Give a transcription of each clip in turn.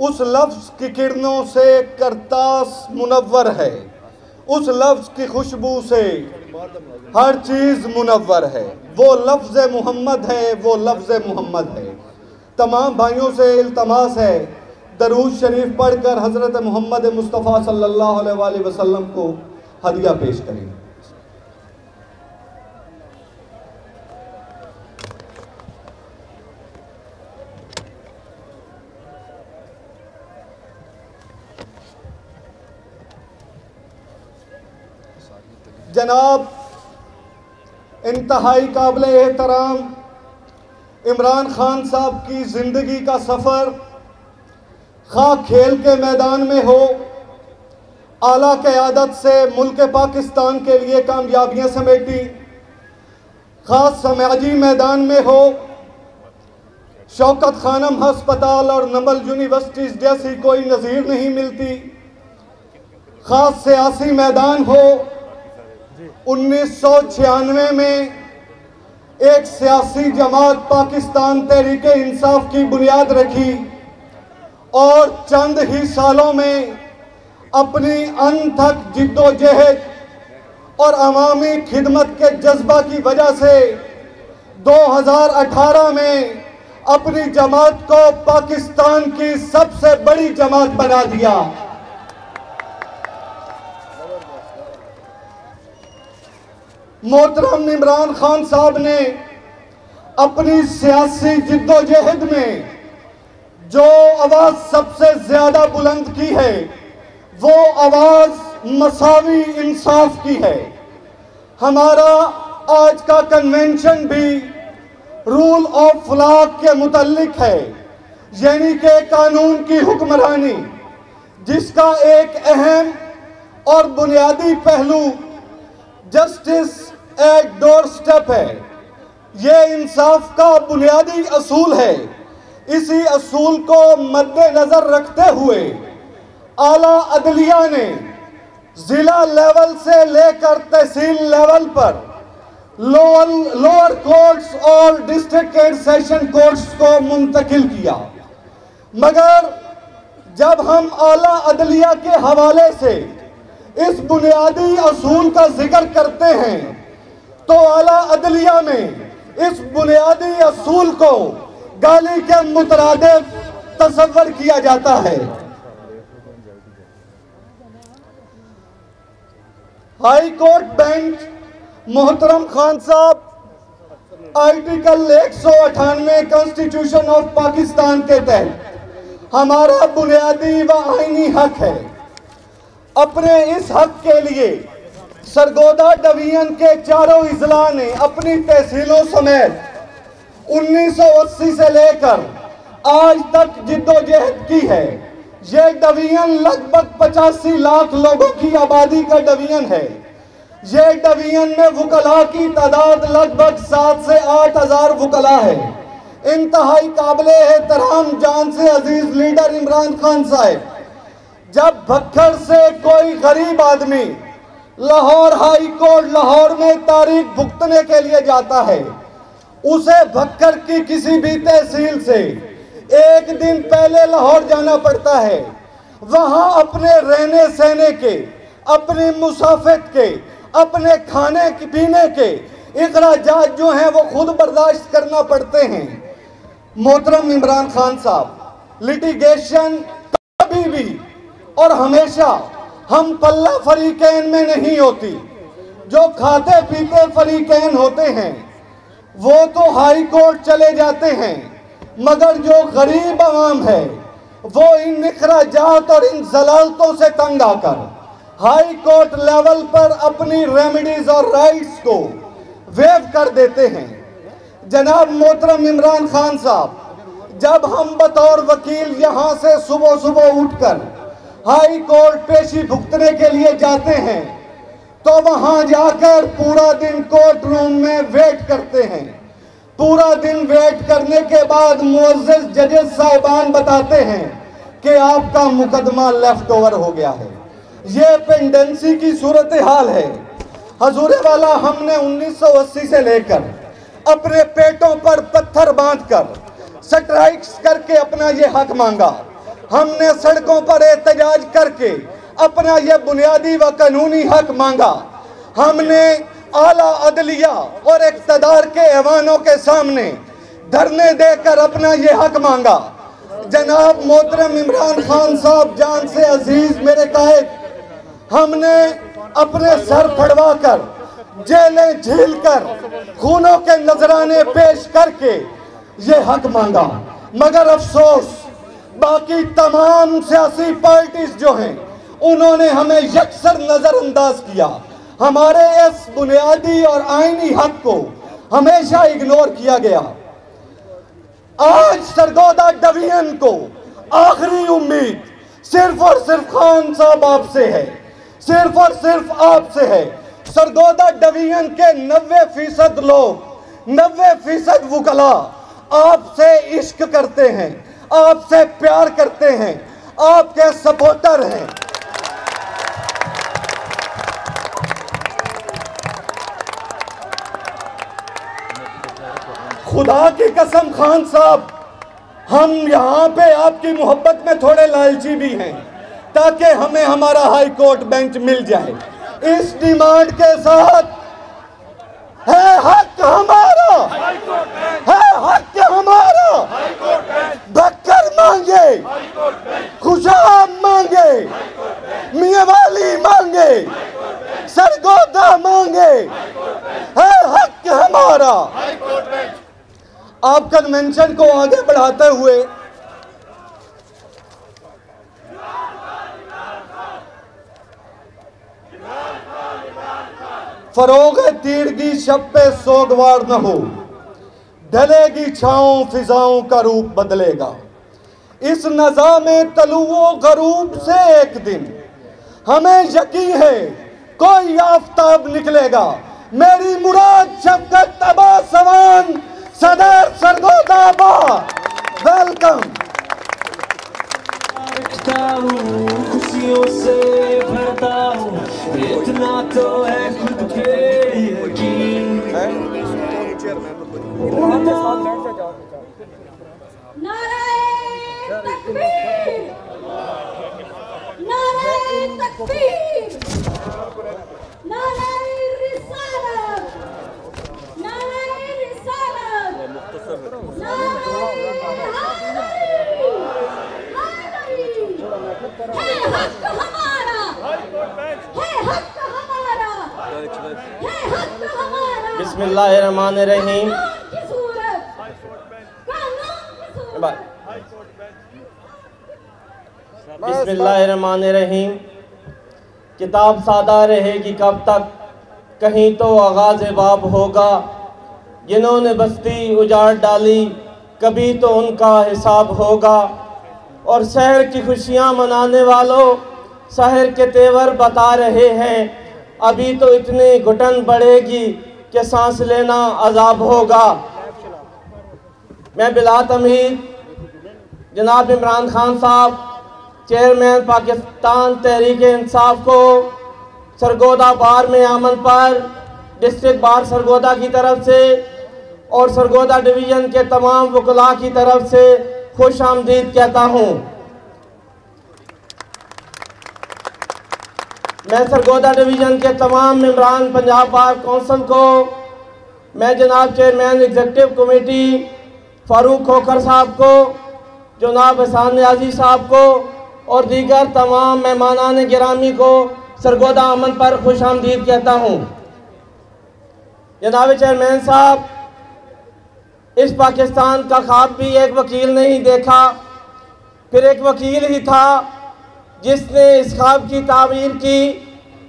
उस लफ्ज़ की किरणों से करतास मुनव्वर है, उस लफ्ज़ की खुशबू से हर चीज़ मुनव्वर है। वो लफ्ज़ मोहम्मद है, वो लफ्ज़ मोहम्मद है। तमाम भाइयों से इल्तमास है, दरूद शरीफ पढ़कर हज़रत मोहम्मद मुस्तफ़ा सल्लल्लाहु अलैहि वसल्लम को हदिया पेश करें। जनाब इंतहाई काबिल एहतराम इमरान खान साहब की ज़िंदगी का सफ़र खा खेल के मैदान में हो, आला क़यादत से मुल्क पाकिस्तान के लिए कामयाबियां समेटी, ख़ास समाजी मैदान में हो, शौकत खानम हस्पताल और नमल यूनिवर्सिटीज़ जैसी कोई नज़ीर नहीं मिलती, ख़ास सियासी मैदान हो। 1996 में एक सियासी जमात पाकिस्तान तहरीके इंसाफ की बुनियाद रखी और चंद ही सालों में अपनी अनथक जिद्दोजहद और अवामी खिदमत के जज्बा की वजह से 2018 में अपनी जमात को पाकिस्तान की सबसे बड़ी जमात बना दिया। मोहतरम इमरान खान साहब ने अपनी सियासी जिद्दोजहद में जो आवाज़ सबसे ज़्यादा बुलंद की है, वो आवाज़ मसावी इंसाफ की है। हमारा आज का कन्वेंशन भी रूल ऑफ लॉ के मुतल्लिक है, यानी कि कानून की हुक्मरानी, जिसका एक अहम और बुनियादी पहलू जस्टिस एट डोर स्टेप है। ये इंसाफ का बुनियादी असूल है। इसी असूल को मद्देनजर रखते हुए आला अदलिया ने जिला लेवल से लेकर तहसील लेवल पर लोअर कोर्ट्स और डिस्ट्रिक्ट एंड सेशन कोर्ट्स को मुंतकिल किया। मगर जब हम आला अदलिया के हवाले से इस बुनियादी असूल का जिक्र करते हैं तो आला अदलिया में इस बुनियादी असूल को गाली के मुतरादिफ तस्वर किया जाता है। हाई कोर्ट बेंच मोहतरम खान साहब आर्टिकल 198 कॉन्स्टिट्यूशन ऑफ पाकिस्तान के तहत हमारा बुनियादी व आईनी हक है। अपने इस हक के लिए सरगोदा डिवीजन के चारों इजला ने अपनी तहसीलों समेत 1980 से लेकर आज तक जिद्दोजहद की है। ये डिवीजन लगभग 85 लाख लोगों की आबादी का डिवीजन है। ये डिवीजन में वुकला की तादाद लगभग 7 से 8 हज़ार वुकला है। इंतहाई काबिले एहतराम जान से अजीज लीडर इमरान खान साहब, जब भक्खर से कोई गरीब आदमी लाहौर हाई कोर्ट लाहौर में तारीख भुगतने के लिए जाता है, उसे भक्खर की किसी भी तहसील से एक दिन पहले लाहौर जाना पड़ता है। वहां अपने रहने सहने के, अपनी मुसाफिर के, अपने खाने पीने के इखराजात जो हैं वो खुद बर्दाश्त करना पड़ते हैं। मोहतरम इमरान खान साहब, लिटिगेशन कभी भी और हमेशा हम पल्ला फरीकैन में नहीं होती। जो खाते पीते फरीकैन होते हैं वो तो हाई कोर्ट चले जाते हैं, मगर जो गरीब आवाम है वो इन इखराजात और इन जलालतों से तंग आकर हाई कोर्ट लेवल पर अपनी रेमेडीज और राइट्स को वेव कर देते हैं। जनाब मोहतरम इमरान खान साहब, जब हम बतौर वकील यहाँ से सुबह सुबह उठकर हाई कोर्ट पेशी भुगतने के लिए जाते हैं तो वहां जाकर पूरा दिन कोर्ट रूम में वेट करते हैं। पूरा दिन वेट करने के बाद मुअज़्ज़िज़ जजेस साहिबान बताते हैं कि आपका मुकदमा लेफ्ट ओवर हो गया है। ये पेंडेंसी की सूरत हाल है। हजूर वाला, हमने 1980 से लेकर अपने पेटों पर पत्थर बांधकर स्ट्राइक्स करके अपना ये हक मांगा। हमने सड़कों पर एहतजाज करके अपना यह बुनियादी व कानूनी हक मांगा। हमने आला अदलिया और इक़्तिदार के ऐवानों के सामने धरने देकर अपना ये हक मांगा। जनाब मोहतरम इमरान खान साहब, जान से अजीज मेरे कायद, हमने अपने सर फड़वा कर, जेलें झील कर, खूनों के नजराने पेश करके ये हक मांगा। मगर अफसोस, बाकी तमाम सियासी पार्टीज जो हैं उन्होंने हमें यकसर नजरअंदाज किया। हमारे इस बुनियादी और आईनी हक को हमेशा इग्नोर किया गया। आज सरगोदा डिवीजन को आखिरी उम्मीद सिर्फ और सिर्फ खान साहब आपसे है, सिर्फ और सिर्फ आपसे है। सरगोदा डिवीजन के 90% लोग, 90% वकला आपसे इश्क करते हैं, आपसे प्यार करते हैं, आपके सपोर्टर हैं। खुदा की कसम खान साहब, हम यहाँ पे आपकी मोहब्बत में थोड़े लालची भी हैं ताकि हमें हमारा हाई कोर्ट बेंच मिल जाए। इस डिमांड के साथ है हक हमारा, है हक हमारा। बकर मांगे, खुशाब मांगे, मियावाली मांगे, सरगोदा मांगे, है हक हमारा। आप कन्वेंशन को आगे बढ़ाते हुए फरोग तीर की शब पे सोगवार न हो, ढलेगी छाओं फिजाओं का रूप बदलेगा। इस नज़ामे तलुओ गरूब से एक दिन हमें यकीन है कोई आफताब निकलेगा। मेरी मुराद शफकत अब्बास सवान, सदर सरगोदा बा, वेलकम। खुशियों से भरता हूँ, इतना तो है खुद पे यकीन। नारे तकबीर, नारे तकबीर, नारे रिसालत, नारे रिसालत, नारे है हक हमारा, है हक हमारा, है हक हमारा। बिस्मिल्लाहिर्रहमानिर्रहीम। बिस्मिल्लाहिर्रहमानिर्रहीम। किताब सादा रहेगी कब तक, कहीं तो आगाज़ बाब होगा। जिन्होंने बस्ती उजाड़ डाली, कभी तो उनका हिसाब होगा। और शहर की खुशियाँ मनाने वालों, शहर के तेवर बता रहे हैं, अभी तो इतनी घुटन बढ़ेगी कि सांस लेना अजाब होगा। मैं बिला तमीर जनाब इमरान खान साहब, चेयरमैन पाकिस्तान तहरीक इंसाफ को सरगोदा बार में आमद पर डिस्ट्रिक्ट बार सरगोदा की तरफ से और सरगोदा डिवीज़न के तमाम वकला की तरफ से खुश आमदीद कहता हूँ। मैं सरगोदा डिवीज़न के तमाम मेंबरान पंजाब बार कौंसिल को, मैं जनाब chairman executive committee Farooq Khokhar साहब को, जनाब एहसान नियाजी साहब को और दीगर तमाम मेहमानान गिरामी को सरगोदा आमद पर खुश आमदीद कहता हूँ। जनाब चेयरमैन साहब, इस पाकिस्तान का ख्वाब भी एक वकील ने ही देखा, फिर एक वकील ही था जिसने इस ख्वाब की तामीर की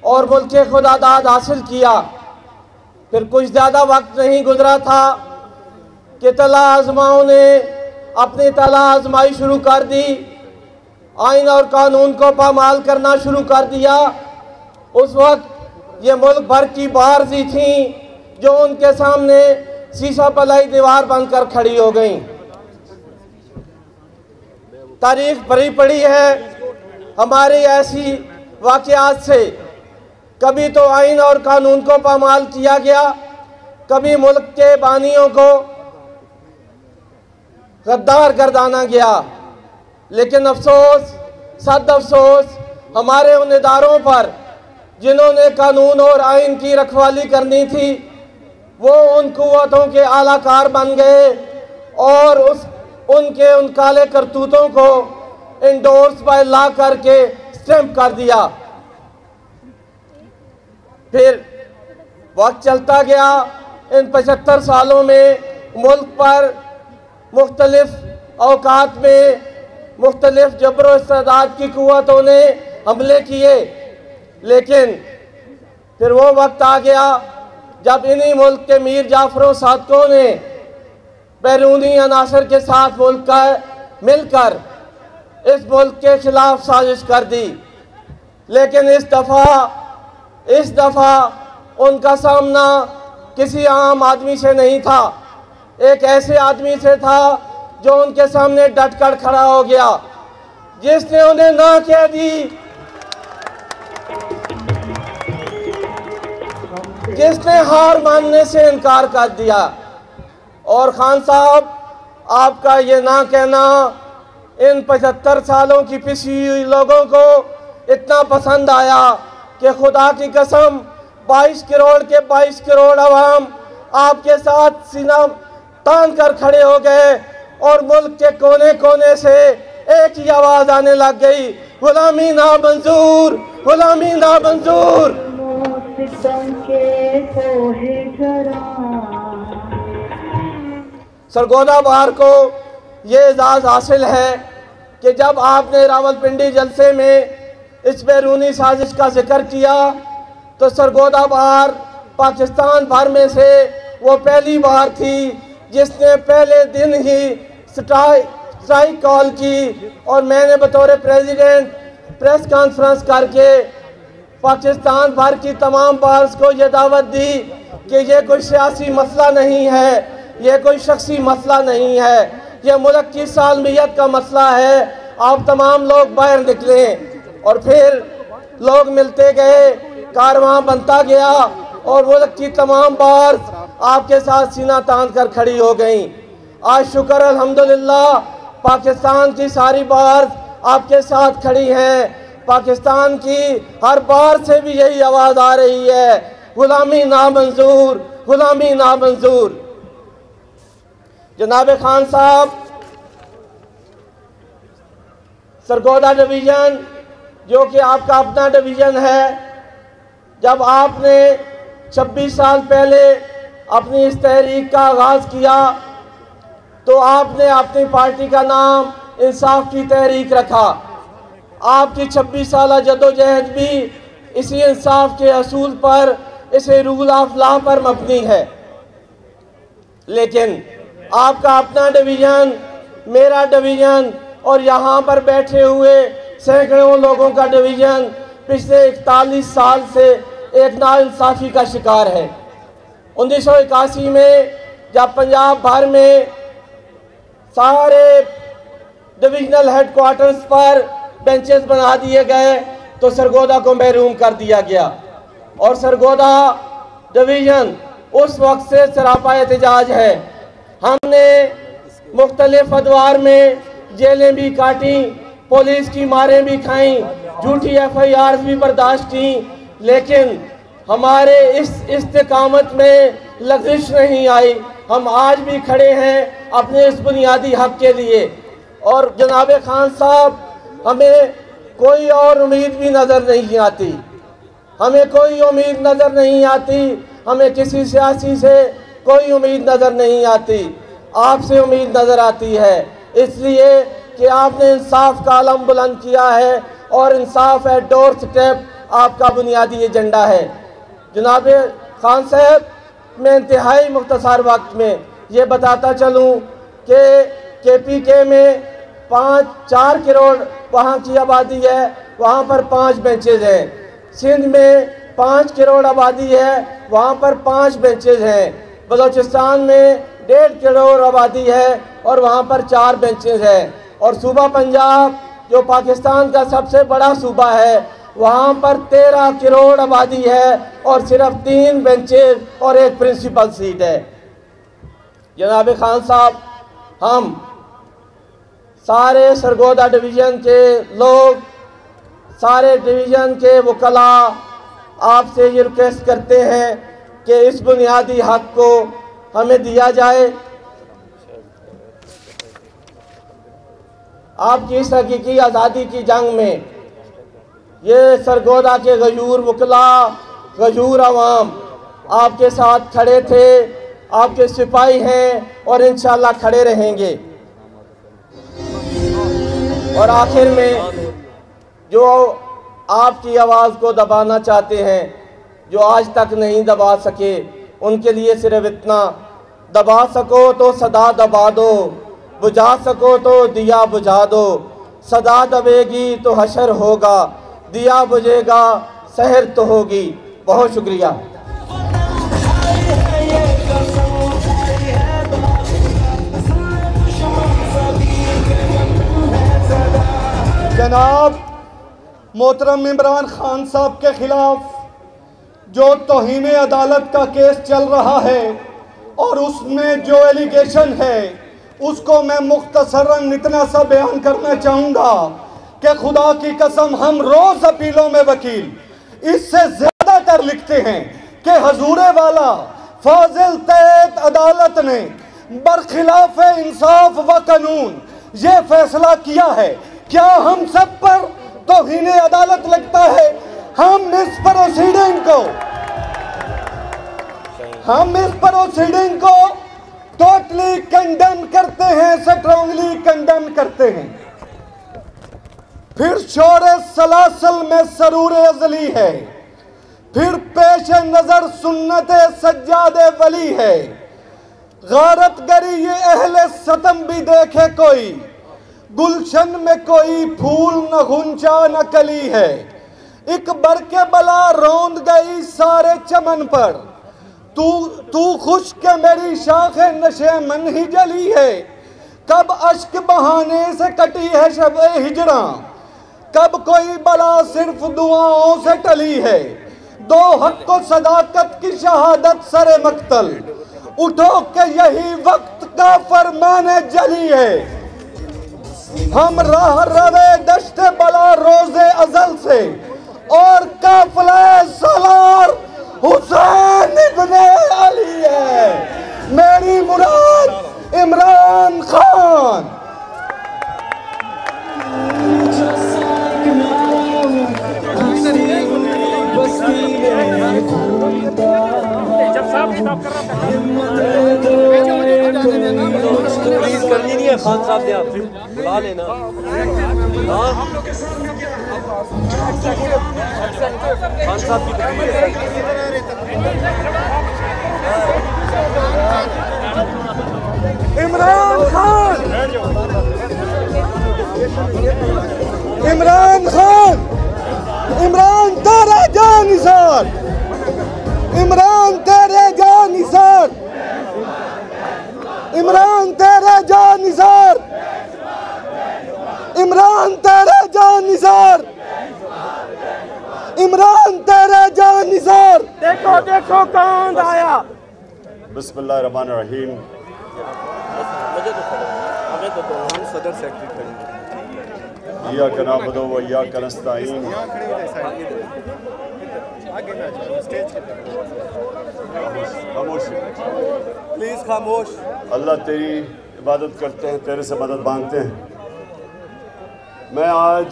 और मुल्क खुदादाद हासिल किया। फिर कुछ ज़्यादा वक्त नहीं गुजरा था कि तला आजमाओं ने अपनी तला आजमाई शुरू कर दी, आइन और कानून को पामाल करना शुरू कर दिया। उस वक्त ये मुल्क भर की बारजी थी जो उनके सामने शीशा पलाई दीवार बनकर खड़ी हो गई। तारीख भरी पड़ी है हमारी ऐसी वाक़यात से। कभी तो आइन और कानून को पामाल किया गया, कभी मुल्क के बानियों को गद्दार गर्दाना गया, लेकिन अफसोस, सद अफसोस हमारे उन इदारों पर जिन्होंने कानून और आइन की रखवाली करनी थी, वो उन कुव्वतों के आलाकार बन गए और उनके उन काले करतूतों को इंडोर्स बाय लॉ करके स्टैंप कर दिया। फिर वक्त चलता गया। इन 75 सालों में मुल्क पर मुख्तलिफ औकात में मुख्तलिफ जबरो इस्तेदाद की कुव्वतों ने हमले किए, लेकिन फिर वो वक्त आ गया जब इन्हीं मुल्क के मीर जाफरों सादकों ने बैरूनी अनासर के साथ मुल्क का मिलकर इस मुल्क के खिलाफ साजिश कर दी। लेकिन इस दफ़ा उनका सामना किसी आम आदमी से नहीं था, एक ऐसे आदमी से था जो उनके सामने डटकर खड़ा हो गया, जिसने उन्हें ना कह दी, जिसने हार मानने से इनकार कर दिया। और खान साहब, आपका ये ना कहना इन 75 सालों की पिछड़ी हुई लोगों को इतना पसंद आया कि खुदा की कसम 22 करोड़ के 22 करोड़ अवाम आपके साथ सीना तान कर खड़े हो गए और मुल्क के कोने कोने से एक ही आवाज आने लग गई, गुलामी ना मंजूर, गुलामी ना मंजूर। सरगोदा बहार को ये एजाज़ हासिल है कि जब आपने रावलपिंडी जलसे में इस बैरूनी साजिश का जिक्र किया तो सरगोदा बहार पाकिस्तान भर में से वो पहली बार थी जिसने पहले दिन ही स्ट्राइक कॉल की, और मैंने बतौर प्रेसिडेंट प्रेस कॉन्फ्रेंस करके पाकिस्तान भर की तमाम बार्स को ये दावत दी कि ये कोई सियासी मसला नहीं है, ये कोई शख्सी मसला नहीं है, ये मुल्क की सालमियत का मसला है। आप तमाम लोग बाहर निकलें। और फिर लोग मिलते गए, कारवां बनता गया और मुल्क की तमाम बार्स आपके साथ सीना तान कर खड़ी हो गई। आज शुक्र अल्हम्दुलिल्लाह पाकिस्तान की सारी बार्स आपके साथ खड़ी हैं। पाकिस्तान की हर बार से भी यही आवाज़ आ रही है, गुलामी ना मंजूर, गुलामी ना मंजूर। जनाब खान साहब, सरगोदा डिवीज़न जो कि आपका अपना डिवीज़न है, जब आपने 26 साल पहले अपनी इस तहरीक का आगाज़ किया तो आपने अपनी पार्टी का नाम इंसाफ की तहरीक रखा। आपकी 26 साल जदोजहद भी इसी इंसाफ के असूल पर, इसे रूल ऑफ लॉ पर मबनी है। लेकिन आपका अपना डिवीज़न, मेरा डिवीज़न और यहाँ पर बैठे हुए सैकड़ों लोगों का डिवीज़न पिछले 41 साल से एक नाइंसाफ़ी का शिकार है। 1981 में जब पंजाब भर में सारे डिविजनल हेडक्वार्टर्स पर बेंचेस बना दिए गए तो सरगोदा को महरूम कर दिया गया, और सरगोदा डिवीज़न उस वक्त से सरापा एहतजाज है। हमने मुख्तलिफ अदवार में जेलें भी काटी, पुलिस की मारें भी खाई, झूठी FIRs भी बर्दाश्त की, लेकिन हमारे इस इस्तिकामत में लग़ज़िश नहीं आई। हम आज भी खड़े हैं अपने इस बुनियादी हक के लिए। और जनाब खान साहब, हमें कोई और उम्मीद भी नज़र नहीं आती, हमें कोई उम्मीद नज़र नहीं आती, हमें किसी सियासी से कोई उम्मीद नज़र नहीं आती। आपसे उम्मीद नज़र आती है, इसलिए कि आपने इंसाफ का आलम बुलंद किया है और इंसाफ है डोर स्टेप आपका बुनियादी एजेंडा है। जनाब खान साहब, मैं इंतहाई मुख्तसर वक्त में ये बताता चलूँ कि KPK में 4 करोड़ वहाँ की आबादी है, वहाँ पर 5 बेंचेज हैं। सिंध में 5 करोड़ आबादी है, वहाँ पर 5 बेंचेज हैं। बलोचिस्तान में 1.5 करोड़ आबादी है और वहाँ पर 4 बेंचेज हैं। और सूबा पंजाब जो पाकिस्तान का सबसे बड़ा सूबा है, वहाँ पर 13 करोड़ आबादी है और सिर्फ 3 बेंचेज और 1 प्रिंसिपल सीट है। जनाब खान साहब, हम सारे सरगोदा डिवीज़न के लोग, सारे डिवीज़न के वकला आपसे ये रिक्वेस्ट करते हैं कि इस बुनियादी हक को हमें दिया जाए। आपकी इस हकीकी आज़ादी की जंग में ये सरगोदा के गयूर वकला, गयूर अवाम आपके साथ खड़े थे, आपके सिपाही हैं और इंशाअल्लाह खड़े रहेंगे। और आखिर में जो आपकी आवाज़ को दबाना चाहते हैं, जो आज तक नहीं दबा सके, उनके लिए सिर्फ इतना, दबा सको तो सदा दबा दो, बुझा सको तो दिया बुझा दो, सदा दबेगी तो हशर होगा, दिया बुझेगा सहर तो होगी। बहुत शुक्रिया। जनाब मोहतरम इमरान खान साहब के खिलाफ जो तौहीन अदालत का केस चल रहा है और उसमें जो एलिगेशन है उसको मैं मुख्तसरन इतना सा बयान करना चाहूँगा कि खुदा की कसम हम रोज़ अपीलों में वकील इससे ज़्यादातर लिखते हैं कि हजूरे वाला फाजिल तैत अदालत ने बरखिलाफ इंसाफ व कानून ये फैसला किया है। क्या हम सब पर तौहीन अदालत लगता है? हम इस प्रोसीडिंग को टोटली कंडेम करते हैं, स्ट्रांगली कंडेम करते हैं। फिर शोरे सलासल में सरूर अजली है, फिर पेश नजर सुन्नत सज्जादे वली है। गारत गरी ये अहले सतम भी देखे कोई, गुलशन में कोई फूल न गुंचा न कली है। एक बरके बला रौंद गई सारे चमन पर, तू खुश के मेरी शाखे नशे मन ही जली है। कब अश्क बहाने से कटी है शब हिजरा, कब कोई बला सिर्फ दुआओं से टली है। दो हक को सदाकत की शहादत सरे मक्तल, उठो के यही वक्त का फरमाने जली है। हम राह रवे दश्ते बला रोजे अजल से, और काफिले सलार हुसैन इब्ने अली है। मेरी मुराद इमरान खान। प्लीज करनी नहीं है खान साहब ने, आपसे बुला लेना। खान साहब की इमरान खान, इमरान खान, इमरान तेरे जान निसार, इमरान तेरे जान निसार, इमरान तेरे जान निसार, इमरान तेरे जान निसार, इमरान तेरे जान निसार। देखो देखो कौन आया। बिस्मिल्लाहिर्रहमानिर्रहीम। हम सदर सेक्रेटरी खड़े इय्याक नअबुदु व इय्याक नस्तईन। खामोश प्लीज खामोश। अल्लाह तेरी इबादत करते हैं, तेरे से मदद मांगते हैं। मैं आज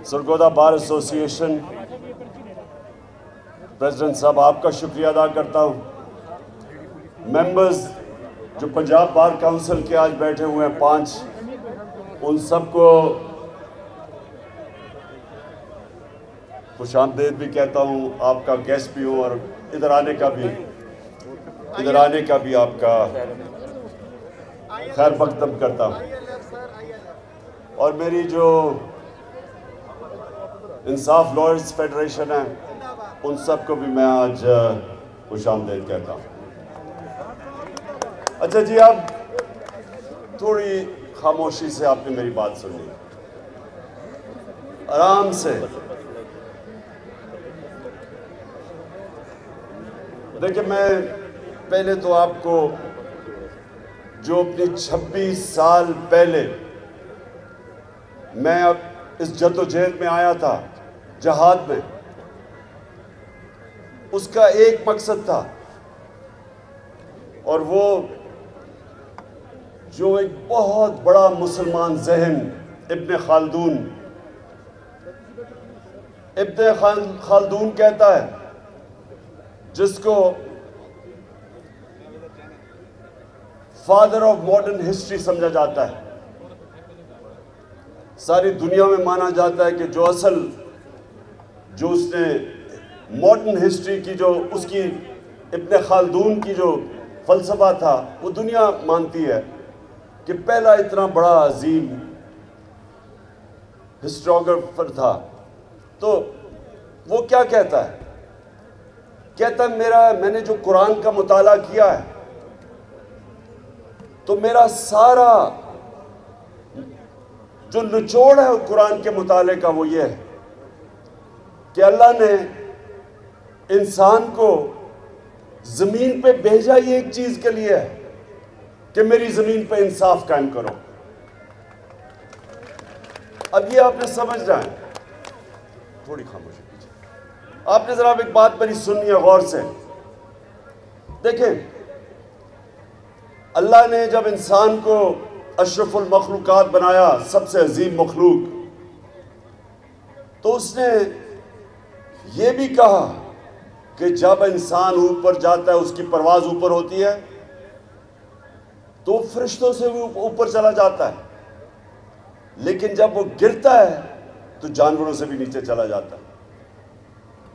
सरगोदा बार एसोसिएशन प्रेसिडेंट साहब आपका शुक्रिया अदा करता हूँ। मेंबर्स जो पंजाब बार काउंसिल के आज बैठे हुए हैं 5, उन सबको खुशामदीद भी कहता हूँ, आपका गेस्ट भी हूँ और इधर आने का भी आपका खैर मकदम करता हूँ। और मेरी जो इंसाफ लॉयर्स फेडरेशन है उन सबको भी मैं आज खुशामदीद कहता हूँ। अच्छा जी, अब थोड़ी खामोशी से आपने मेरी बात सुनी, आराम से। देखिए, मैं पहले तो आपको जो अपनी 26 साल पहले मैं अब इस जद्दोजहद में आया था, जहाद में, उसका एक मकसद था, और वो जो एक बहुत बड़ा मुसलमान जहन इब्न खालदून कहता है, जिसको फादर ऑफ मॉडर्न हिस्ट्री समझा जाता है। सारी दुनिया में माना जाता है कि जो उसने मॉडर्न हिस्ट्री की, जो उसकी इब्न खालदून की जो फलसफा था, वो दुनिया मानती है कि पहला इतना बड़ा अजीम हिस्टोग्राफर था। तो वो क्या कहता है? कहता है मैंने जो कुरान का मुताला किया है, तो मेरा सारा जो निचोड़ है कुरान के मुताले का वो ये है कि अल्लाह ने इंसान को जमीन पे भेजा ही एक चीज के लिए है कि मेरी जमीन पे इंसाफ कायम करो। अब ये आपने समझना है, थोड़ी खामोशी कीजिए, आपने जरा एक बात मेरी सुननी है गौर से। देखें, अल्लाह ने जब इंसान को अशरफुल मखलूकात बनाया, सबसे अजीम मखलूक, तो उसने ये भी कहा कि जब इंसान ऊपर जाता है, उसकी परवाज ऊपर होती है, तो फरिश्तों से भी ऊपर चला जाता है, लेकिन जब वो गिरता है तो जानवरों से भी नीचे चला जाता है।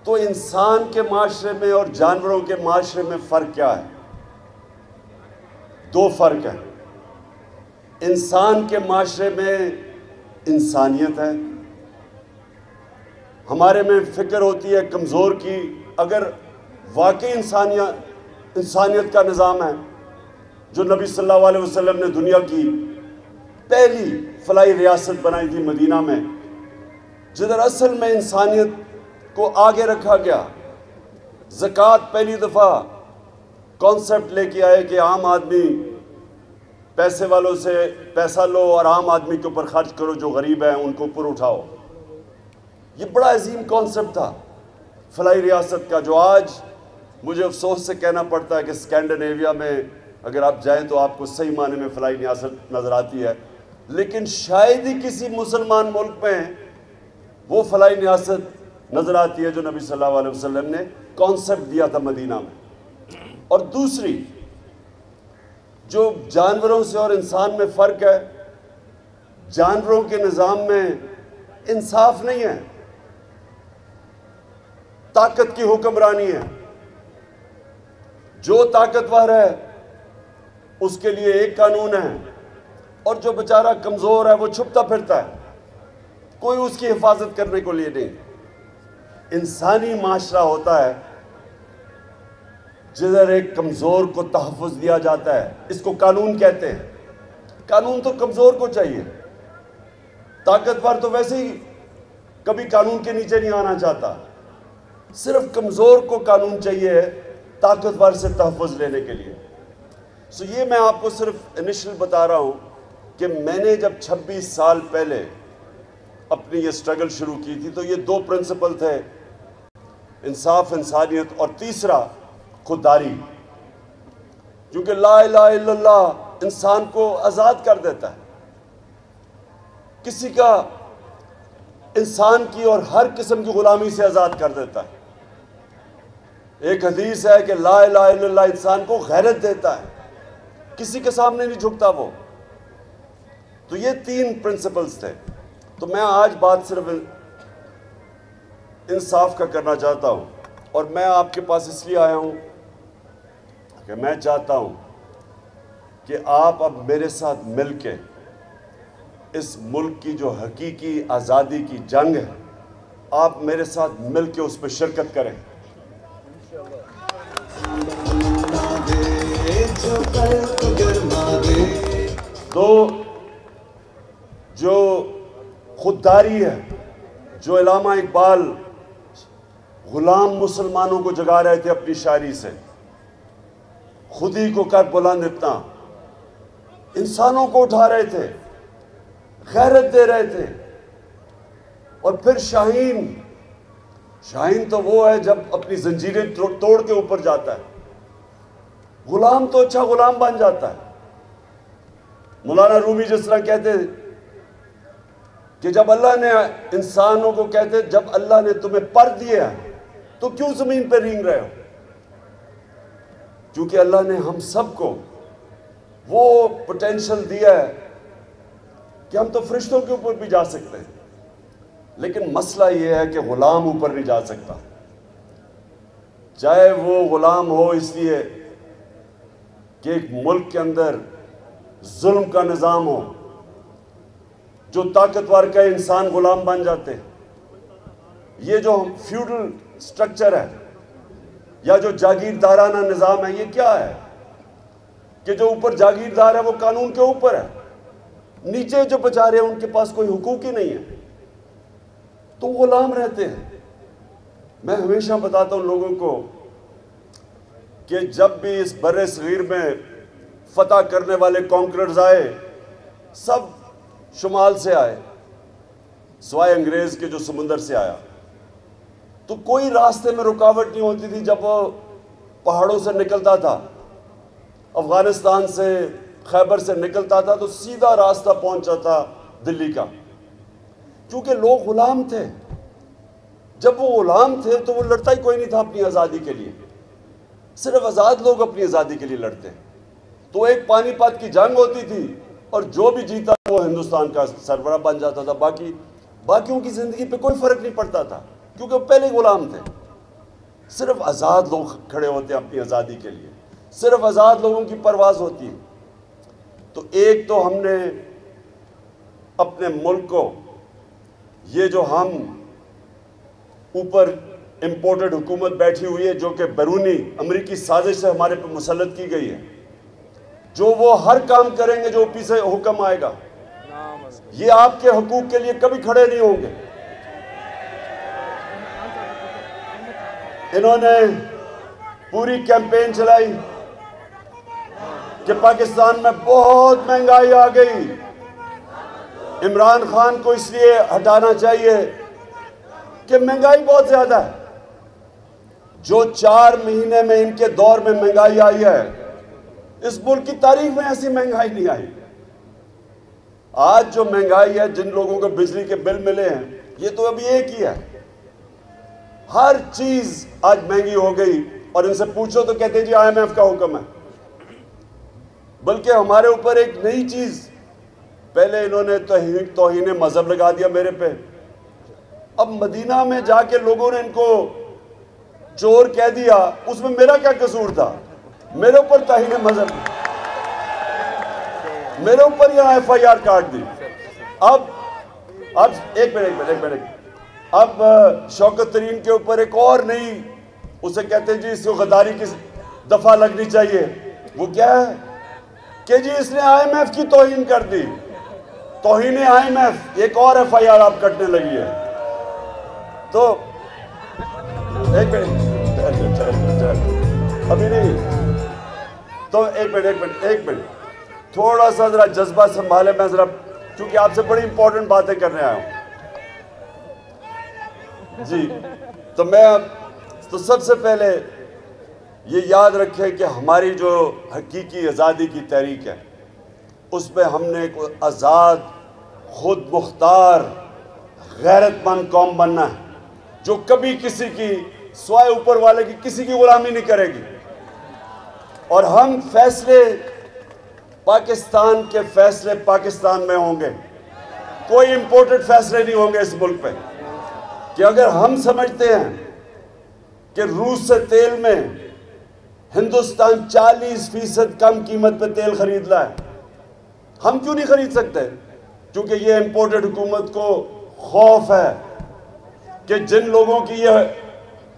तो इंसान के माशरे में और जानवरों के माशरे में फ़र्क क्या है? दो फ़र्क है। इंसान के माशरे में इंसानियत है, हमारे में फ़िक्र होती है कमज़ोर की। अगर वाकई इंसानियत का निज़ाम है, जो नबी सल्लल्लाहु अलैहि वसल्लम ने दुनिया की पहली फलाई रियासत बनाई थी मदीना में, जिधर असल में इंसानियत को आगे रखा गया। ज़कात पहली दफ़ा कॉन्सेप्ट लेके आए कि आम आदमी पैसे वालों से पैसा लो और आम आदमी के ऊपर खर्च करो, जो गरीब हैं उनको ऊपर उठाओ। ये बड़ा अजीम कॉन्सेप्ट था फलाई रियासत का, जो आज मुझे अफसोस से कहना पड़ता है कि स्कैंडिनेविया में अगर आप जाएं तो आपको सही माने में फलाई रियासत नज़र आती है, लेकिन शायद ही किसी मुसलमान मुल्क में वो फलाई रियासत नज़र आती है जो नबी सल्लल्लाहु अलैहि वसल्लम ने कॉन्सेप्ट दिया था मदीना में। और दूसरी, जो जानवरों से और इंसान में फ़र्क है, जानवरों के निज़ाम में इंसाफ नहीं है, ताकत की हुक्मरानी है। जो ताकतवर है उसके लिए एक कानून है, और जो बेचारा कमज़ोर है वो छुपता फिरता है, कोई उसकी हिफाजत करने को लिए नहीं। इंसानी माशरा होता है जिधर एक कमज़ोर को तहफ़्फ़ुज़ दिया जाता है, इसको कानून कहते हैं। कानून तो कमज़ोर को चाहिए, ताकतवर तो वैसे ही कभी कानून के नीचे नहीं आना चाहता। सिर्फ कमज़ोर को कानून चाहिए ताकतवर से तहफ़्फ़ुज़ लेने के लिए। सो ये मैं आपको सिर्फ इनिशियल बता रहा हूँ कि मैंने जब 26 साल पहले अपनी ये स्ट्रगल शुरू की थी, तो ये दो प्रिंसिपल थे, इंसाफ, इंसानियत, और तीसरा खुददारी। क्योंकि ला इलाहा इल्लल्लाह इंसान को आज़ाद कर देता है, किसी का इंसान की और हर किस्म की गुलामी से आज़ाद कर देता है। एक हदीस है कि ला इलाहा इल्लल्लाह इंसान को गैरत देता है, किसी के सामने नहीं झुकता वो। तो ये तीन प्रिंसिपल्स थे। तो मैं आज बात सिर्फ इंसाफ का करना चाहता हूँ, और मैं आपके पास इसलिए आया हूँ कि मैं चाहता हूँ कि आप अब मेरे साथ मिलके इस मुल्क की जो हकीकी आज़ादी की जंग है, आप मेरे साथ मिलके उस पर शिरकत करें। तो जो खुददारी है, जो इल्लामा इकबाल गुलाम मुसलमानों को जगा रहे थे अपनी शायरी से, खुद ही को कर बुलंद इतना, इंसानों को उठा रहे थे, गैरत दे रहे थे। और फिर शाहीन तो वो है जब अपनी जंजीरें तोड़ के ऊपर जाता है। गुलाम तो अच्छा गुलाम बन जाता है। मौलाना रूमी जिस तरह कहते कि जब अल्लाह ने इंसानों को कहते, जब अल्लाह ने तुम्हें पर दिया तो क्यों जमीन पर रेंग रहे हो? क्योंकि अल्लाह ने हम सबको वो पोटेंशियल दिया है कि हम तो फरिश्तों के ऊपर भी जा सकते हैं, लेकिन मसला ये है कि गुलाम ऊपर नहीं जा सकता। चाहे वो गुलाम हो इसलिए कि एक मुल्क के अंदर जुल्म का निज़ाम हो, जो ताकतवर का इंसान गुलाम बन जाते। ये जो फ्यूडल स्ट्रक्चर है या जो जागीरदाराना निज़ाम है, ये क्या है कि जो ऊपर जागीरदार है वो कानून के ऊपर है, नीचे जो बेचारे हैं उनके पास कोई हुकूक ही नहीं है, तो गुलाम रहते हैं। मैं हमेशा बताता हूं लोगों को कि जब भी इस बर्रे सगीर में फतह करने वाले कॉन्करर्स आए, सब शुमाल से आए, सिवाय अंग्रेज के जो समुंदर से आया। तो कोई रास्ते में रुकावट नहीं होती थी। जब वो पहाड़ों से निकलता था, अफगानिस्तान से, खैबर से निकलता था, तो सीधा रास्ता पहुंचा था दिल्ली का, क्योंकि लोग गुलाम थे। जब वो गुलाम थे तो वो लड़ता ही कोई नहीं था अपनी आज़ादी के लिए। सिर्फ आज़ाद लोग अपनी आज़ादी के लिए लड़ते। तो एक पानीपत की जंग होती थी और जो भी जीता वो हिंदुस्तान का सरबराह बन जाता था। बाकियों की ज़िंदगी पे कोई फ़र्क नहीं पड़ता था, क्योंकि वो पहले गुलाम थे। सिर्फ आज़ाद लोग खड़े होते हैं अपनी आज़ादी के लिए, सिर्फ आज़ाद लोगों की परवाज़ होती है। तो एक तो हमने अपने मुल्क को, ये जो हम ऊपर इम्पोर्टेड हुकूमत बैठी हुई है, जो कि बैरूनी अमरीकी साजिश से हमारे पर मुसल्लत की गई है, जो वो हर काम करेंगे जो ऊपर से हुक्म आएगा, ये आपके हकूक के लिए कभी खड़े नहीं होंगे। इन्होंने पूरी कैंपेन चलाई कि पाकिस्तान में बहुत महंगाई आ गई, इमरान खान को इसलिए हटाना चाहिए कि महंगाई बहुत ज्यादा है। जो 4 महीने में इनके दौर में महंगाई आई है, इस मुल्क की तारीख में ऐसी महंगाई नहीं आई। आज जो महंगाई है, जिन लोगों को बिजली के बिल मिले हैं, ये तो अभी एक ही है। हर चीज आज महंगी हो गई, और इनसे पूछो तो कहते हैं जी IMF का हुक्म है। बल्कि हमारे ऊपर एक नई चीज, पहले इन्होंने तौहीन मजहब लगा दिया मेरे पे, अब मदीना में जाके लोगों ने इनको चोर कह दिया। उसमें मेरा क्या कसूर था? मेरे ऊपर तौहीन मजहब, मेरे ऊपर यहाँ FIR काट दी। अब एक मिनट, अब शौकत तरीन के ऊपर एक और नई, उसे कहते हैं जी इसको गद्दारी की दफा लगनी चाहिए। वो क्या है कि जी इसने IMF की तौहीन कर दी, तौहीन IMF, एक और FIR आप कटने लगी है। तो एक मिनट, अभी नहीं, तो एक मिनट, थोड़ा सा जरा जज्बा संभाले। मैं जरा, क्योंकि आपसे बड़ी इंपॉर्टेंट बातें करने आया हूं जी। तो सबसे पहले ये याद रखें कि हमारी जो हकीकी आज़ादी की तहरीक है, उसमें हमने एक आज़ाद, खुद मुख्तार, गैरतमंद कौम बनना है, जो कभी किसी की, स्वाय ऊपर वाले की, किसी की गुलामी नहीं करेगी। और हम फैसले, पाकिस्तान के फैसले पाकिस्तान में होंगे, कोई इंपोर्टेड फैसले नहीं होंगे इस मुल्क पे। कि अगर हम समझते हैं कि रूस से तेल में हिंदुस्तान 40% कम कीमत पे तेल खरीद रहा है, हम क्यों नहीं खरीद सकते? क्योंकि ये इंपोर्टेड हुकूमत को खौफ है कि जिन लोगों की ये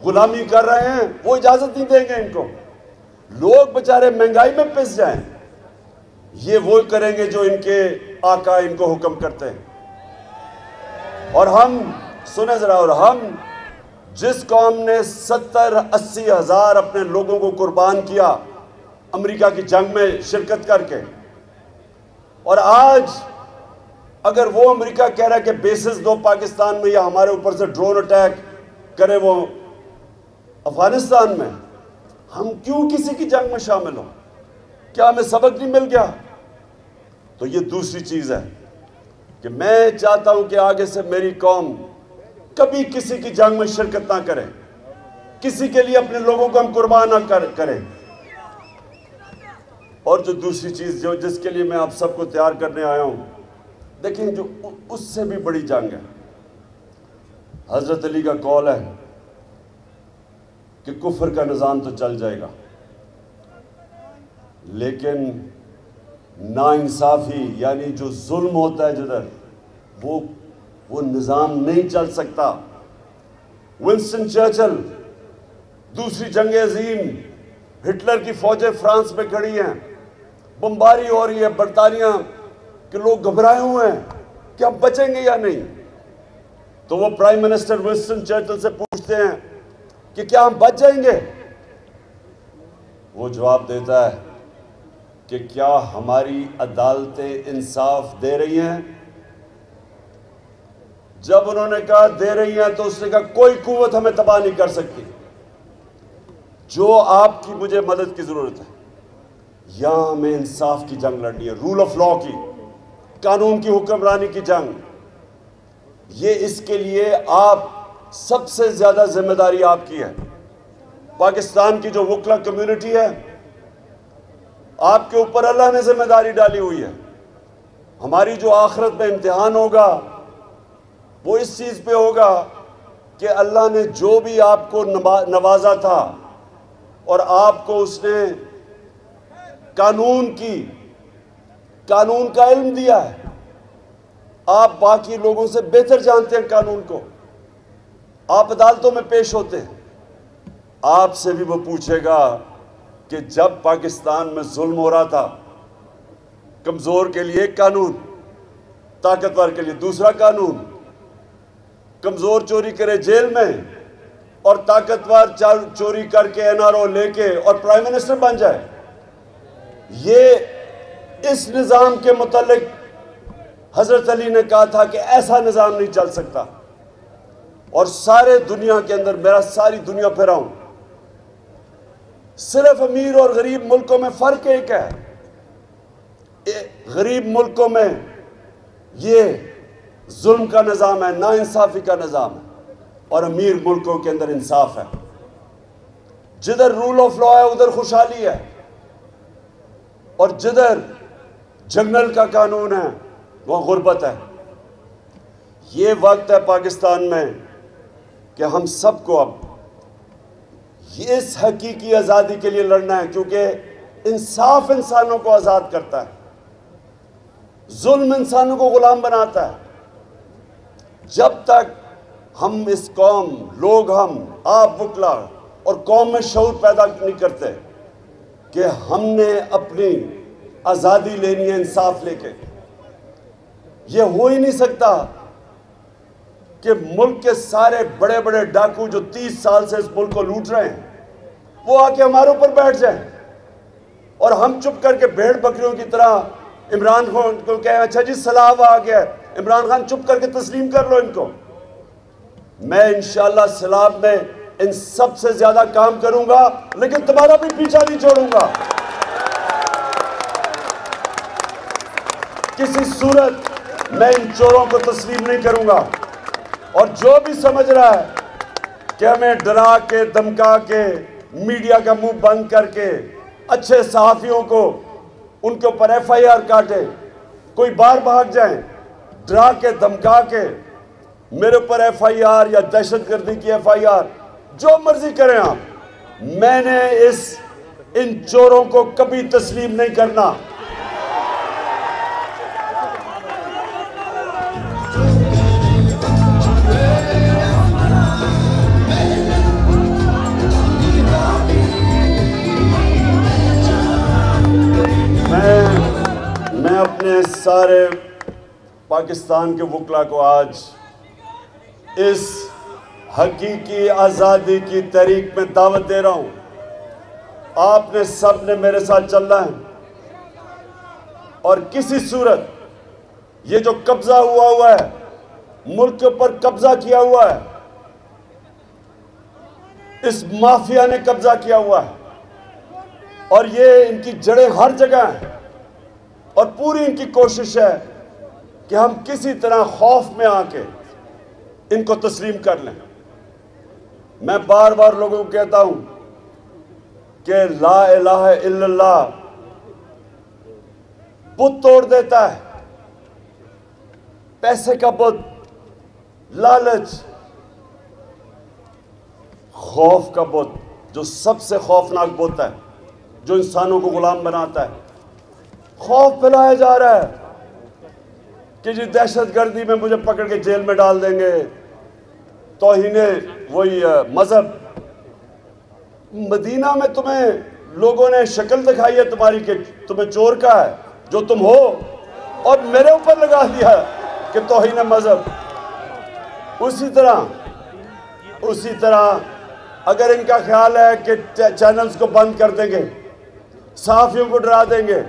गुलामी कर रहे हैं वो इजाजत नहीं देंगे इनको। लोग बेचारे महंगाई में पिस जाएं, ये वो करेंगे जो इनके आका इनको हुक्म करते हैं। और हम सुने जरा, और हम जिस कौम ने 70-80 हज़ार अपने लोगों को कुर्बान किया अमेरिका की जंग में शिरकत करके, और आज अगर वो अमेरिका कह रहा है कि बेसिस दो पाकिस्तान में या हमारे ऊपर से ड्रोन अटैक करे वो अफगानिस्तान में, हम क्यों किसी की जंग में शामिल हो? क्या हमें सबक नहीं मिल गया? तो ये दूसरी चीज है कि मैं चाहता हूं कि आगे से मेरी कौम कभी किसी की जंग में शिरकत ना करे, किसी के लिए अपने लोगों को हम कुर्बान ना करें। और जो दूसरी चीज जो जिसके लिए मैं आप सबको तैयार करने आया हूं, देखिए जो उससे भी बड़ी जंग है। हजरत अली का कौल है कि कुफर का निज़ाम तो चल जाएगा, लेकिन नाइंसाफी यानी जो जुल्म होता है जिधर, वो निज़ाम नहीं चल सकता। विंस्टन चर्चिल, दूसरी जंग अजीम, हिटलर की फौजें फ्रांस में खड़ी हैं, बमबारी हो रही है, बरतानिया के लोग घबराए हुए हैं कि हम बचेंगे या नहीं। तो वो प्राइम मिनिस्टर विंस्टन चर्चिल से पूछते हैं कि क्या हम बच जाएंगे? वो जवाब देता है कि क्या हमारी अदालतें इंसाफ दे रही हैं? जब उन्होंने कहा दे रही हैं तो उसने कहा कोई कुव्वत हमें तबाह नहीं कर सकती। जो आपकी मुझे मदद की जरूरत है, यहां हमें इंसाफ की जंग लड़नी है, रूल ऑफ लॉ की, कानून की हुक्मरानी की जंग। ये इसके लिए आप सबसे ज्यादा जिम्मेदारी आपकी है। पाकिस्तान की जो वकला कम्युनिटी है, आपके ऊपर अल्लाह ने जिम्मेदारी डाली हुई है। हमारी जो आखिरत में इम्तिहान होगा वो इस चीज पे होगा कि अल्लाह ने जो भी आपको नवाजा था और आपको उसने कानून का इल्म दिया है, आप बाकी लोगों से बेहतर जानते हैं कानून को, आप अदालतों में पेश होते हैं। आपसे भी वो पूछेगा कि जब पाकिस्तान में जुल्म हो रहा था, कमजोर के लिए एक कानून, ताकतवर के लिए दूसरा कानून, कमजोर चोरी करे जेल में और ताकतवर चोरी करके एनआरओ लेके और प्राइम मिनिस्टर बन जाए। ये इस निज़ाम के मुतालिक हजरत अली ने कहा था कि ऐसा निज़ाम नहीं चल सकता। और सारे दुनिया के अंदर, मेरा सारी दुनिया फिरा हूं, सिर्फ अमीर और गरीब मुल्कों में फर्क एक है। गरीब मुल्कों में ये जुल्म का निज़ाम है, नाइंसाफी का निज़ाम है, और अमीर मुल्कों के अंदर इंसाफ है। जिधर रूल ऑफ लॉ है उधर खुशहाली है, और जिधर जंगल का कानून है वह गुर्बत है। ये वक्त है पाकिस्तान में कि हम सबको अब इस हकीकी आज़ादी के लिए लड़ना है, क्योंकि इंसाफ इंसानों को आज़ाद करता है, जुल्म इंसानों को गुलाम बनाता है। जब तक हम इस कौम, लोग, हम, आप वकला और कौम में शऊर पैदा नहीं करते कि हमने अपनी आज़ादी लेनी है इंसाफ लेके, ये हो ही नहीं सकता कि मुल्क के सारे बड़े बड़े डाकू जो 30 साल से इस मुल्क को लूट रहे हैं वो आके हमारे ऊपर बैठ जाएं और हम चुप करके भेड़ बकरियों की तरह इमरान खान को कहें अच्छा जी सलाब आ गया, इमरान खान चुप करके तस्लीम कर लो इनको। मैं इंशाअल्लाह सलाब में इन सब से ज्यादा काम करूंगा, लेकिन तुम्हारा भी पीछा नहीं छोड़ूंगा। किसी सूरत मैं इन चोरों को तस्लीम नहीं करूंगा। और जो भी समझ रहा है कि हमें डरा के, धमका के, मीडिया का मुंह बंद करके, अच्छे सहाफियों को उनके ऊपर FIR काटे, कोई बाहर भाग जाए, डरा के धमका के मेरे ऊपर FIR या दहशतगर्दी की FIR, जो मर्जी करें आप, मैंने इन चोरों को कभी तस्लीम नहीं करना। मैं अपने सारे पाकिस्तान के वकला को आज इस हकीकी आज़ादी की तहरीक में दावत दे रहा हूँ। आपने सब ने मेरे साथ चलना है और किसी सूरत ये जो कब्जा हुआ है, मुल्क के ऊपर कब्जा किया हुआ है, इस माफिया ने कब्जा किया हुआ है और ये इनकी जड़ें हर जगह हैं और पूरी इनकी कोशिश है कि हम किसी तरह खौफ में आके इनको तस्लीम कर लें। मैं बार बार लोगों को कहता हूं कि ला इलाहा इल्लल्लाह बुत तोड़ देता है, पैसे का बुत, लालच, खौफ का बुत जो सबसे खौफनाक बुत है, जो इंसानों को गुलाम बनाता है। खौफ फैलाया जा रहा है कि जी दहशतगर्दी में मुझे पकड़ के जेल में डाल देंगे, तौहीने वही मजहब। मदीना में तुम्हें लोगों ने शक्ल दिखाई है तुम्हारी कि तुम्हें चोर का है जो तुम हो, और मेरे ऊपर लगा दिया कि तौहीन मजहब। उसी तरह अगर इनका ख्याल है कि चैनल्स को बंद कर देंगे, सहाफियों को डरा देंगे,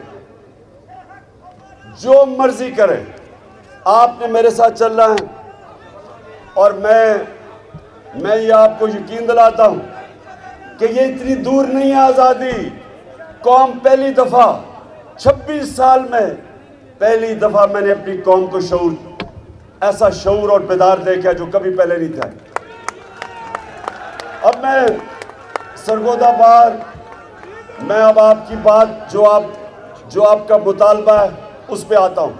जो मर्जी करें, आपने मेरे साथ चलना है। और मैं ये आपको यकीन दिलाता हूं कि ये इतनी दूर नहीं है आज़ादी। कौम पहली दफ़ा 26 साल में पहली दफ़ा मैंने अपनी कौम को ऐसा शऊर और बेदार देखा जो कभी पहले नहीं था। अब मैं सरगोदा बार, मैं अब आपकी बात जो आपका मुतालबा है उस पे आता हूं।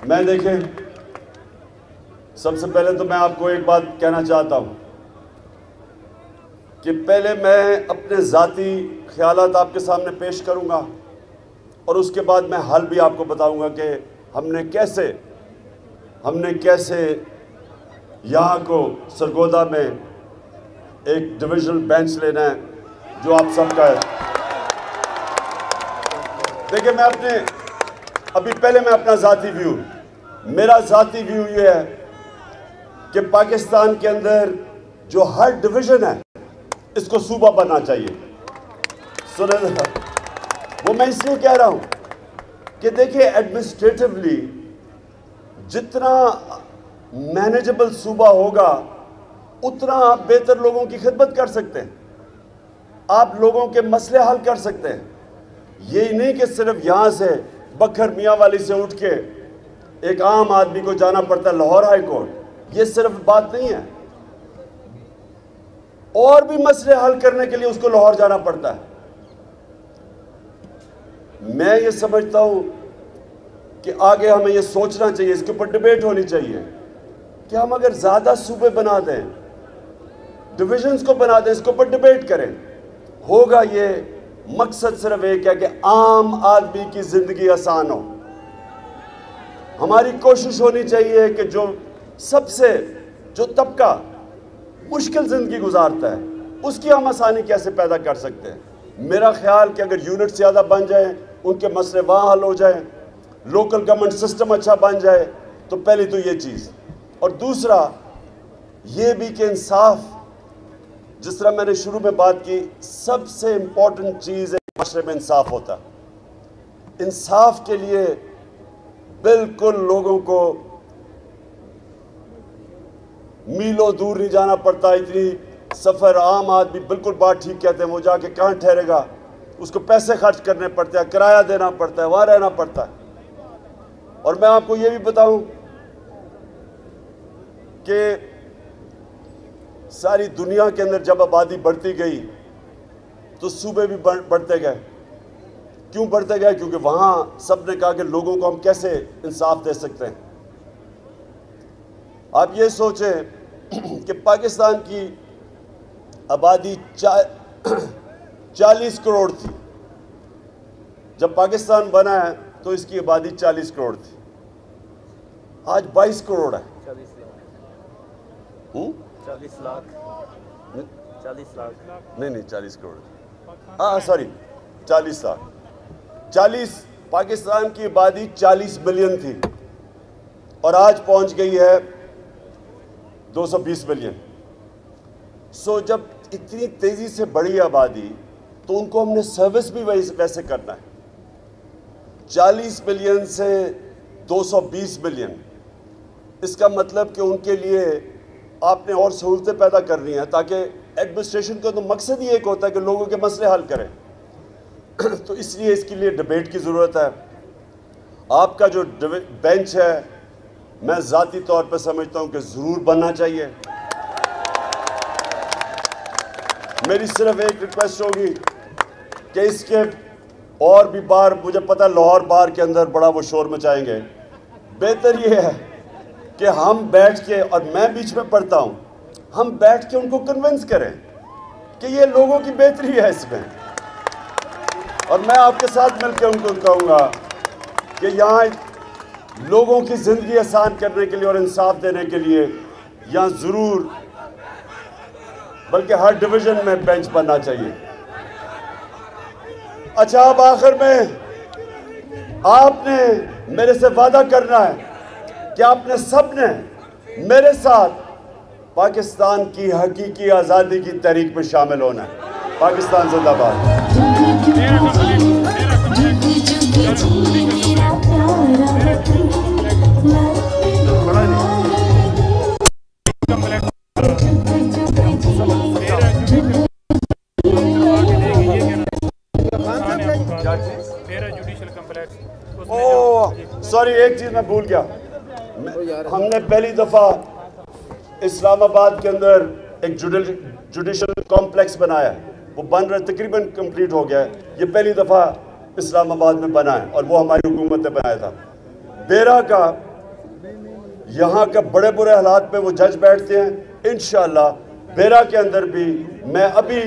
मैं देखें, सबसे पहले तो मैं आपको एक बात कहना चाहता हूं कि पहले मैं अपने ज़ाती ख्यालात आपके सामने पेश करूंगा और उसके बाद मैं हल भी आपको बताऊंगा कि हमने कैसे यहाँ को सरगोदा में एक डिविजनल बेंच लेना है जो आप सबका है। देखिए, मैं अपना ज़ाती व्यू, मेरा ज़ाती व्यू ये है कि पाकिस्तान के अंदर जो हर डिवीज़न है इसको सूबा बनना चाहिए। सुने, वो मैं इसलिए कह रहा हूं कि देखिए, एडमिनिस्ट्रेटिवली जितना मैनेजेबल सूबा होगा उतना आप बेहतर लोगों की खिदमत कर सकते हैं, आप लोगों के मसले हल कर सकते हैं। यही नहीं कि सिर्फ यहाँ से बखर मियाँ वाली से उठ के एक आम आदमी को जाना पड़ता है लाहौर हाई कोर्ट। ये सिर्फ बात नहीं है, और भी मसले हल करने के लिए उसको लाहौर जाना पड़ता है। मैं ये समझता हूं कि आगे हमें ये सोचना चाहिए, इसके ऊपर डिबेट होनी चाहिए कि हम अगर ज़्यादा सूबे बना दें, डिविजन्स को बना दें, इसके ऊपर डिबेट करें। होगा ये, मकसद सिर्फ एक है कि आम आदमी की ज़िंदगी आसान हो। हमारी कोशिश होनी चाहिए कि जो तबका मुश्किल ज़िंदगी गुजारता है उसकी हम आसानी कैसे पैदा कर सकते हैं। मेरा ख्याल कि अगर यूनिट ज़्यादा बन जाएं, उनके मसले वहाँ हल हो जाएं, लोकल गवर्नमेंट सिस्टम अच्छा बन जाए, तो पहली तो ये चीज़। और दूसरा ये भी कि इंसाफ, जिस तरह मैंने शुरू में बात की, सबसे इम्पोर्टेंट चीज़ है माशरे में इंसाफ होता है। इंसाफ के लिए बिल्कुल लोगों को मीलों दूर नहीं जाना पड़ता। इतनी सफ़र, आम आदमी बिल्कुल बात ठीक कहते हैं, वो जाके कहाँ ठहरेगा, उसको पैसे खर्च करने पड़ते हैं, किराया देना पड़ता है, वहाँ रहना पड़ता है। और मैं आपको ये भी बताऊं कि सारी दुनिया के अंदर जब आबादी बढ़ती गई तो सूबे भी बढ़ते गए। क्यों बढ़ते गए? क्योंकि वहाँ सब ने कहा कि लोगों को हम कैसे इंसाफ दे सकते हैं। आप ये सोचें कि पाकिस्तान की आबादी 40 करोड़ थी जब पाकिस्तान बना है, तो इसकी आबादी 40 करोड़ थी, आज 22 करोड़ है। 40 लाख 40 लाख नहीं 40 करोड़, हाँ सॉरी 40 लाख। 40 पाकिस्तान की आबादी 40 मिलियन थी और आज पहुंच गई है 220 मिलियन। सो जब इतनी तेजी से बढ़ी आबादी तो उनको हमने सर्विस भी वैसे करना है। 40 मिलियन से 220 मिलियन, इसका मतलब कि उनके लिए आपने और सहूलतें पैदा करनी है, ताकि एडमिनिस्ट्रेशन का तो मकसद ही एक होता है कि लोगों के मसले हल करें। तो इसलिए इसके लिए डिबेट की ज़रूरत है। आपका जो बेंच है मैं ज़ाती तौर पर समझता हूं कि ज़रूर बनना चाहिए। मेरी सिर्फ एक रिक्वेस्ट होगी कि इसके और भी बार, मुझे पता है लाहौर बार के अंदर बड़ा वो शोर मचाएंगे, बेहतर ये है कि हम बैठ के, और मैं बीच में पढ़ता हूँ, हम बैठ के उनको कन्विंस करें कि ये लोगों की बेहतरी है इसमें। और मैं आपके साथ मिलकर उनको कहूँगा कि यहाँ लोगों की ज़िंदगी आसान करने के लिए और इंसाफ देने के लिए यहाँ ज़रूर, बल्कि हर डिवीज़न में बेंच बनना चाहिए। अच्छा, अब आखिर में आपने मेरे से वादा करना है कि आपने सबने मेरे साथ पाकिस्तान की हकीकी आज़ादी की तहरीक में शामिल होना है। पाकिस्तान जिंदाबाद। सॉरी, एक चीज मैं भूल गया। हमने पहली दफा इस्लामाबाद के अंदर एक जुडिशल कॉम्प्लेक्स बनाया है, वो बन रहा, तकरीबन कंप्लीट हो गया है। ये पहली दफा इस्लामाबाद में बना है और वो हमारी हुकूमत ने बनाया था। बेरा का यहाँ का बड़े बुरे हालात में वो जज बैठते हैं। इंशाअल्लाह बेरा के अंदर भी मैं अभी